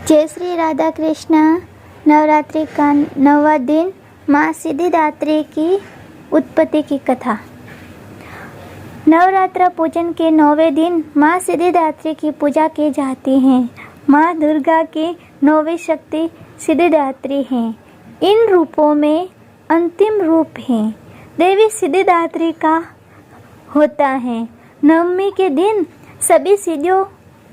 जय श्री राधा कृष्ण। नवरात्रि का 9वां दिन माँ सिद्धिदात्री की उत्पत्ति की कथा। नवरात्र पूजन के 9वें दिन माँ सिद्धिदात्री की पूजा की जाती है। माँ दुर्गा की 9वीं शक्ति सिद्धिदात्री हैं। इन रूपों में अंतिम रूप है देवी सिद्धिदात्री का होता है। नवमी के दिन सभी सिद्धियों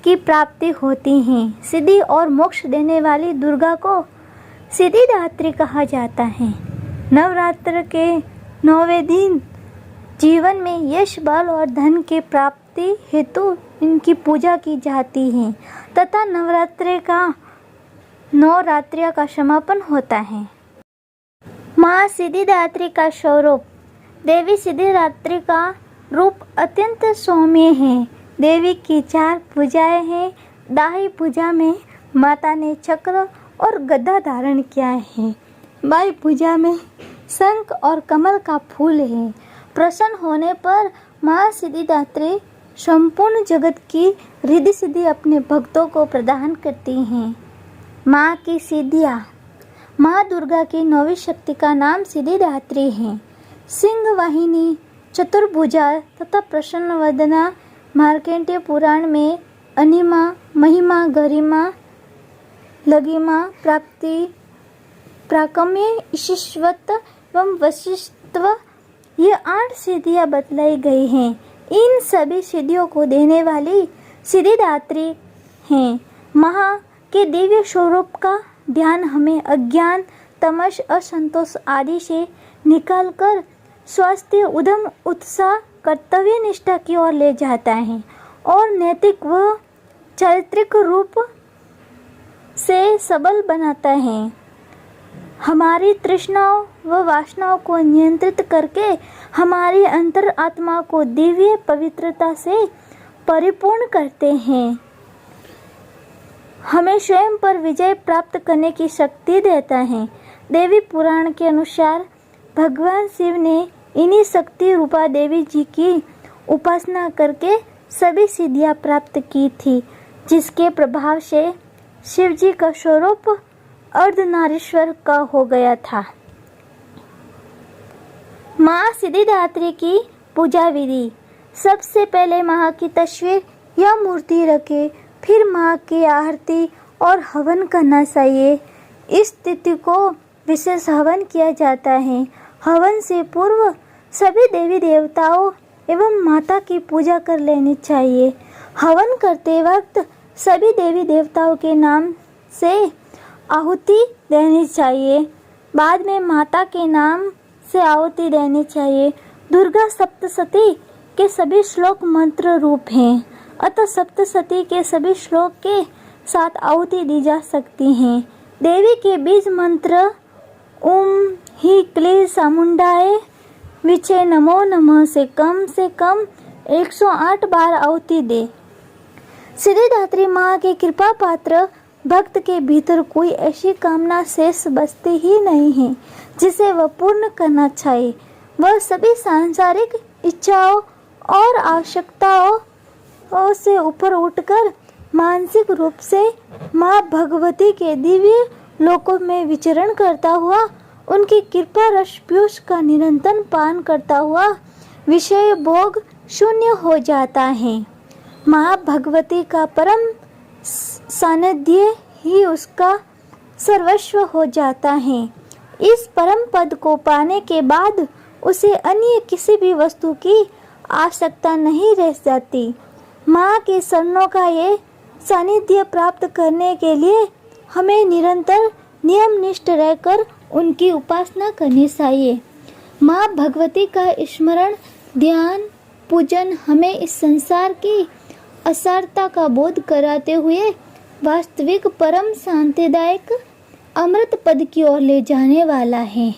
की प्राप्ति होती है। सिद्धि और मोक्ष देने वाली दुर्गा को सिद्धिदात्री कहा जाता है। नवरात्र के 9वें दिन जीवन में यश, बल और धन के प्राप्ति हेतु इनकी पूजा की जाती है तथा नवरात्रि का 9 रात्रियों का समापन होता है। माँ सिद्धिदात्री का स्वरूप। देवी सिद्धिदात्री का रूप अत्यंत सौम्य है। देवी की 4 भुजाएं हैं। दाहिनी भुजा में माता ने चक्र और गदा धारण किया है। बाई भुजा में शंख और कमल का फूल है। प्रसन्न होने पर माँ सिद्धिदात्री संपूर्ण जगत की रिद्धि सिद्धि अपने भक्तों को प्रदान करती हैं। माँ की सिद्धियाँ। माँ दुर्गा की 9वीं शक्ति का नाम सिद्धिदात्री है। सिंह वाहिनी, चतुर्भुजा तथा प्रसन्न वदना। मार्कंडेय पुराण में अनिमा, महिमा, गरिमा, लघिमा, प्राप्ति, प्राकम्य, ईशिष्वत एवं वशिष्ठत्व ये 8 सिद्धियाँ बतलाई गई हैं। इन सभी सिद्धियों को देने वाली सिद्धिदात्री हैं। माँ के दिव्य स्वरूप का ध्यान हमें अज्ञान, तमस, असंतोष आदि से निकालकर स्वास्थ्य, उद्यम, उत्साह, कर्तव्य निष्ठा की ओर ले जाता है और नैतिक व चारित्रिक रूप से सबल बनाता है। हमारी तृष्णाओं व वासनाओं को नियंत्रित करके हमारी अंतर आत्मा को दिव्य पवित्रता से परिपूर्ण करते हैं। हमें स्वयं पर विजय प्राप्त करने की शक्ति देता है। देवी पुराण के अनुसार भगवान शिव ने इन्हीं शक्ति रूपा देवी जी की उपासना करके सभी सिद्धियां प्राप्त की थी, जिसके प्रभाव से शिव जी का स्वरूप अर्धनारीश्वर का हो गया था। माँ सिद्धिदात्री की पूजा विधि। सबसे पहले माँ की तस्वीर या मूर्ति रखें, फिर माँ की आरती और हवन करना चाहिए। इस तिथि को विशेष हवन किया जाता है। हवन से पूर्व सभी देवी देवताओं एवं माता की पूजा कर लेनी चाहिए। हवन करते वक्त सभी देवी देवताओं के नाम से आहुति देनी चाहिए। बाद में माता के नाम से आहुति देनी चाहिए। दुर्गा सप्तशती के सभी श्लोक मंत्र रूप हैं, अतः सप्तशती के सभी श्लोक के साथ आहुति दी जा सकती हैं। देवी के बीज मंत्र ओम ही क्ली चामुंडाए विचे नमो नमः से कम 108 बार आहुति दे। सिद्धिदात्री माँ के कृपा पात्र भक्त के भीतर कोई ऐसी कामना शेष बचती ही नहीं है जिसे वह पूर्ण करना चाहिए। वह सभी सांसारिक इच्छाओं और आवश्यकताओं से ऊपर उठकर मानसिक रूप से माँ भगवती के दिव्य लोकों में विचरण करता हुआ उनकी कृपा रस पीयूष का निरंतर पान करता हुआ विषय भोग शून्य हो जाता है। माँ भगवती का परम सानिध्य ही उसका सर्वस्व हो जाता है। इस परम पद को पाने के बाद उसे अन्य किसी भी वस्तु की आवश्यकता नहीं रह जाती। माँ के शरणों का ये सानिध्य प्राप्त करने के लिए हमें निरंतर नियमनिष्ठ रहकर उनकी उपासना करनी चाहिए। माँ भगवती का स्मरण, ध्यान, पूजन हमें इस संसार की असारता का बोध कराते हुए वास्तविक परम शांतिदायक अमृत पद की ओर ले जाने वाला है।